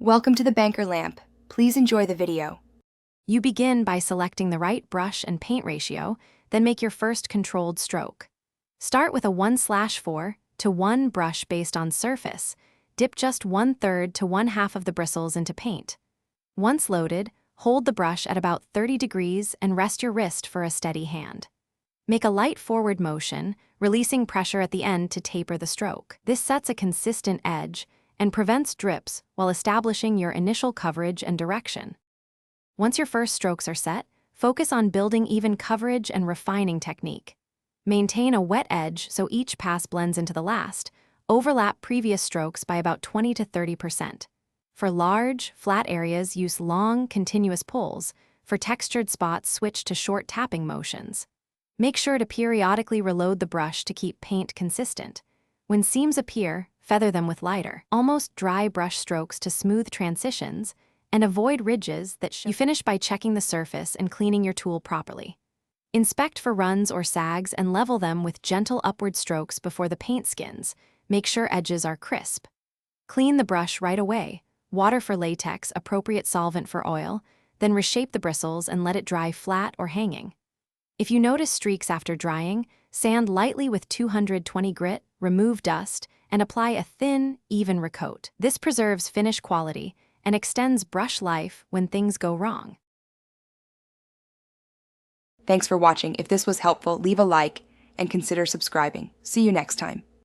Welcome to the Banker Lamp. Please enjoy the video. You begin by selecting the right brush and paint ratio, then make your first controlled stroke. Start with a 1/4 to 1 brush based on surface. Dip just 1/3 to 1/2 of the bristles into paint. Once loaded, hold the brush at about 30 degrees and rest your wrist for a steady hand. Make a light forward motion, releasing pressure at the end to taper the stroke. This sets a consistent edge and prevents drips while establishing your initial coverage and direction. Once your first strokes are set, focus on building even coverage and refining technique. Maintain a wet edge so each pass blends into the last. Overlap previous strokes by about 20 to 30%. For large, flat areas, use long, continuous pulls. For textured spots, switch to short tapping motions. Make sure to periodically reload the brush to keep paint consistent. When seams appear, feather them with lighter, almost dry brush strokes to smooth transitions, and avoid ridges that show. You finish by checking the surface and cleaning your tool properly. Inspect for runs or sags and level them with gentle upward strokes before the paint skins. Make sure edges are crisp. Clean the brush right away. Water for latex, appropriate solvent for oil, then reshape the bristles and let it dry flat or hanging. If you notice streaks after drying, sand lightly with 220 grit, remove dust, and apply a thin, even recoat. This preserves finish quality and extends brush life when things go wrong. Thanks for watching. If this was helpful, leave a like and consider subscribing. See you next time.